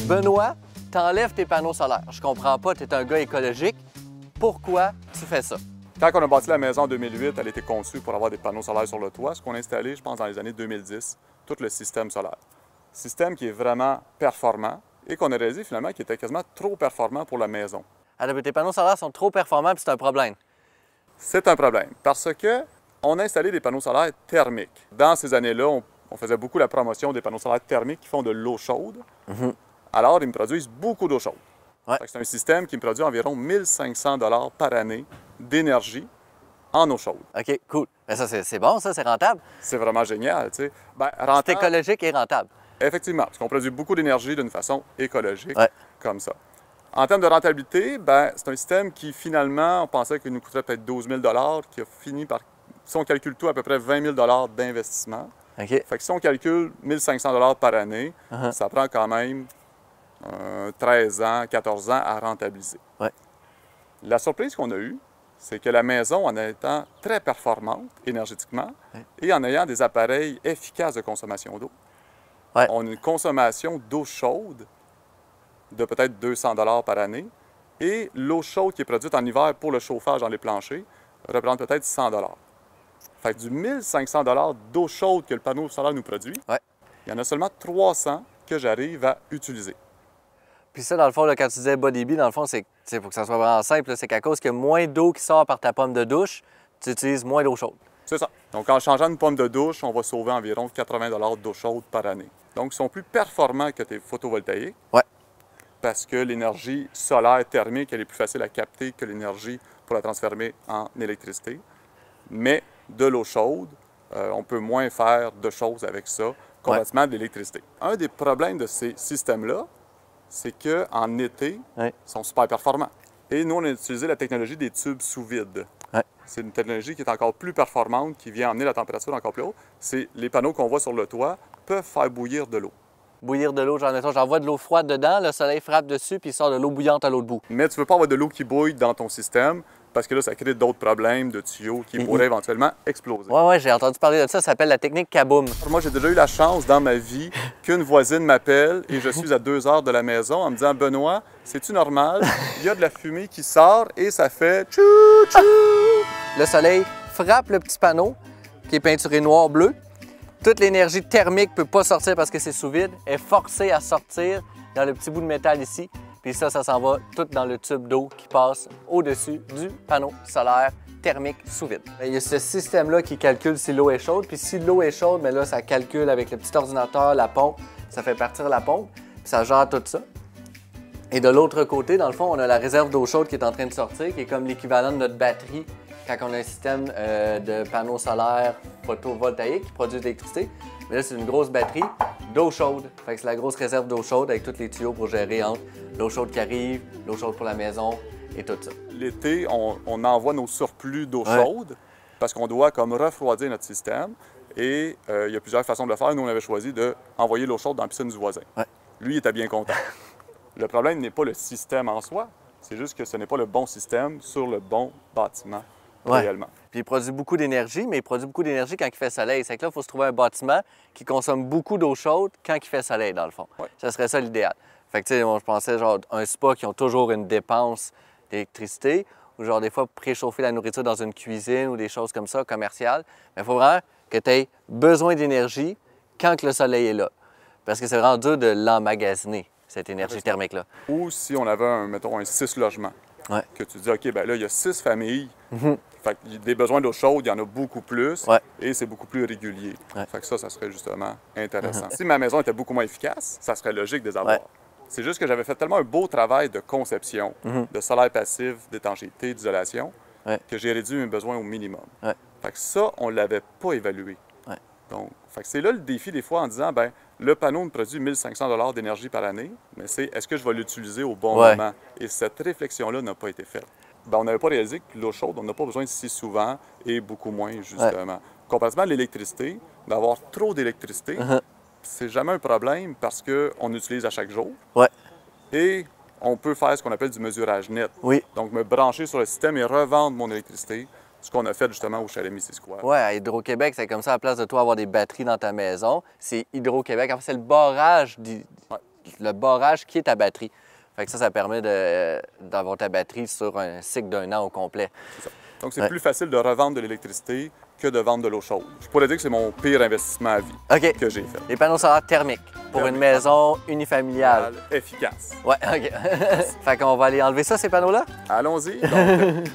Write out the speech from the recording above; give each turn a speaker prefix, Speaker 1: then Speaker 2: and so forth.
Speaker 1: Benoît, t'enlèves tes panneaux solaires. Je comprends pas, tu es un gars écologique. Pourquoi tu fais ça?
Speaker 2: Quand on a bâti la maison en 2008, elle a été conçue pour avoir des panneaux solaires sur le toit. Ce qu'on a installé, je pense, dans les années 2010, tout le système solaire. Système qui est vraiment performant et qu'on a réalisé finalement qui était quasiment trop performant pour la maison.
Speaker 1: Alors, tes panneaux solaires sont trop performants puis c'est un problème.
Speaker 2: C'est un problème parce que on a installé des panneaux solaires thermiques. Dans ces années-là, on faisait beaucoup la promotion des panneaux solaires thermiques qui font de l'eau chaude. Alors, ils me produisent beaucoup d'eau chaude.
Speaker 1: Ouais.
Speaker 2: C'est un système qui me produit environ 1 500 $ par année d'énergie en eau chaude.
Speaker 1: OK, cool. Mais ça, c'est bon, ça, c'est rentable.
Speaker 2: C'est vraiment génial, tu sais. Ben,
Speaker 1: C'est
Speaker 2: rentable,
Speaker 1: écologique et rentable.
Speaker 2: effectivement, parce qu'on produit beaucoup d'énergie d'une façon écologique,
Speaker 1: Ouais.
Speaker 2: comme ça. En termes de rentabilité, ben, c'est un système qui, finalement, on pensait qu'il nous coûterait peut-être 12 000 $ qui a fini par, si on calcule tout, à peu près 20 000 $ d'investissement.
Speaker 1: OK.
Speaker 2: Fait que si on calcule 1 500 $ par année, ça prend quand même 13 ans, 14 ans à rentabiliser.
Speaker 1: Ouais.
Speaker 2: La surprise qu'on a eue, c'est que la maison, en étant très performante énergétiquement et en ayant des appareils efficaces de consommation d'eau,
Speaker 1: Ouais.
Speaker 2: on a une consommation d'eau chaude de peut-être 200 $ par année et l'eau chaude qui est produite en hiver pour le chauffage dans les planchers représente peut-être 100 $. Fait que du 1 500 $ d'eau chaude que le panneau solaire nous produit,
Speaker 1: Ouais.
Speaker 2: il y en a seulement 300 que j'arrive à utiliser.
Speaker 1: Puis ça, dans le fond, là, quand tu disais body bee, dans le fond, c'est pour que ça soit vraiment simple, là, c'est qu'à cause qu'il y a moins d'eau qui sort par ta pomme de douche, tu utilises moins d'eau chaude.
Speaker 2: C'est ça. Donc, en changeant une pomme de douche, on va sauver environ 80 $ d'eau chaude par année. Donc, ils sont plus performants que tes photovoltaïques.
Speaker 1: Ouais.
Speaker 2: Parce que l'énergie solaire thermique, elle est plus facile à capter que l'énergie pour la transformer en électricité. Mais de l'eau chaude, on peut moins faire de choses avec ça, complètement de l'électricité. Un des problèmes de ces systèmes-là, c'est qu'en été, ils sont super performants. Et nous, on a utilisé la technologie des tubes sous vide.
Speaker 1: Ouais.
Speaker 2: C'est une technologie qui est encore plus performante, qui vient amener la température encore plus haute. C'est les panneaux qu'on voit sur le toit peuvent faire bouillir de l'eau.
Speaker 1: Bouillir de l'eau, j'envoie de l'eau froide dedans, le soleil frappe dessus, puis il sort de l'eau bouillante à l'autre bout.
Speaker 2: Mais tu ne veux pas avoir de l'eau qui bouille dans ton système parce que là, ça crée d'autres problèmes de tuyaux qui pourraient éventuellement exploser.
Speaker 1: Ouais, j'ai entendu parler de ça, ça s'appelle la technique Kaboom.
Speaker 2: Moi, j'ai déjà eu la chance dans ma vie qu'une voisine m'appelle et je suis à 2 heures de la maison en me disant « Benoît, c'est-tu normal? Il y a de la fumée qui sort et ça fait tchou tchou! »
Speaker 1: Le soleil frappe le petit panneau qui est peinturé noir-bleu. Toute l'énergie thermique ne peut pas sortir parce que c'est sous vide, est forcée à sortir dans le petit bout de métal ici. Puis ça s'en va tout dans le tube d'eau qui passe au-dessus du panneau solaire thermique sous vide. Il y a ce système-là qui calcule si l'eau est chaude. Puis si l'eau est chaude, mais là, ça calcule avec le petit ordinateur, la pompe. Ça fait partir la pompe, puis ça gère tout ça. Et de l'autre côté, dans le fond, on a la réserve d'eau chaude qui est en train de sortir, qui est comme l'équivalent de notre batterie quand on a un système de panneaux solaires photovoltaïques qui produisent de l'électricité. Mais là, c'est une grosse batterie d'eau chaude. Fait que c'est la grosse réserve d'eau chaude avec tous les tuyaux pour gérer entre l'eau chaude qui arrive, l'eau chaude pour la maison et tout ça.
Speaker 2: L'été, on envoie nos surplus d'eau chaude parce qu'on doit comme refroidir notre système. Et il y a plusieurs façons de le faire. Nous, on avait choisi d'envoyer l'eau chaude dans la piscine du voisin. Lui, il était bien content. Le problème n'est pas le système en soi, c'est juste que ce n'est pas le bon système sur le bon bâtiment réellement.
Speaker 1: Puis il produit beaucoup d'énergie, mais il produit beaucoup d'énergie quand il fait soleil. C'est que là, il faut se trouver un bâtiment qui consomme beaucoup d'eau chaude quand il fait soleil, dans le fond. Ça serait ça l'idéal. Fait que, tu sais, moi, je pensais, genre, un spa qui ont toujours une dépense d'électricité, ou genre, des fois, préchauffer la nourriture dans une cuisine ou des choses comme ça, commerciales. Mais il faut vraiment que tu aies besoin d'énergie quand que le soleil est là. Parce que c'est vraiment dur de l'emmagasiner, cette énergie thermique-là.
Speaker 2: Ou si on avait, mettons, un 6 logements, que tu dis, OK, bien là, il y a 6 familles, fait que des besoins d'eau chaude, il y en a beaucoup plus, et c'est beaucoup plus régulier. Fait que ça serait justement intéressant. Si ma maison était beaucoup moins efficace, ça serait logique de les avoir. C'est juste que j'avais fait tellement un beau travail de conception, de solaire passif, d'étanchéité, d'isolation, que j'ai réduit mes besoins au minimum. Fait que ça, on ne l'avait pas évalué. Donc, c'est là le défi des fois en disant, ben le panneau me produit 1 500 $ d'énergie par année, mais c'est est-ce que je vais l'utiliser au bon moment? Et cette réflexion-là n'a pas été faite. Ben, on n'avait pas réalisé que l'eau chaude, on n'a pas besoin si souvent et beaucoup moins, justement. Comparativement à l'électricité, d'avoir trop d'électricité, c'est jamais un problème parce qu'on utilise à chaque jour. Et on peut faire ce qu'on appelle du mesurage net. Donc, me brancher sur le système et revendre mon électricité. Ce qu'on a fait justement au chalet Missisquoi.
Speaker 1: Oui, à Hydro-Québec, c'est comme ça, à la place de toi avoir des batteries dans ta maison, c'est Hydro-Québec. En fait, c'est le barrage le barrage qui est ta batterie. Fait que ça permet d'avoir ta batterie sur un cycle d'1 an au complet.
Speaker 2: C'est ça. Donc, c'est plus facile de revendre de l'électricité que de vendre de l'eau chaude. Je pourrais dire que c'est mon pire investissement à vie que j'ai fait.
Speaker 1: Les panneaux solaires thermiques pour une maison unifamiliale.
Speaker 2: Efficace.
Speaker 1: Ouais, OK. Fait qu'on va aller enlever ça, ces panneaux-là?
Speaker 2: Allons-y. Donc,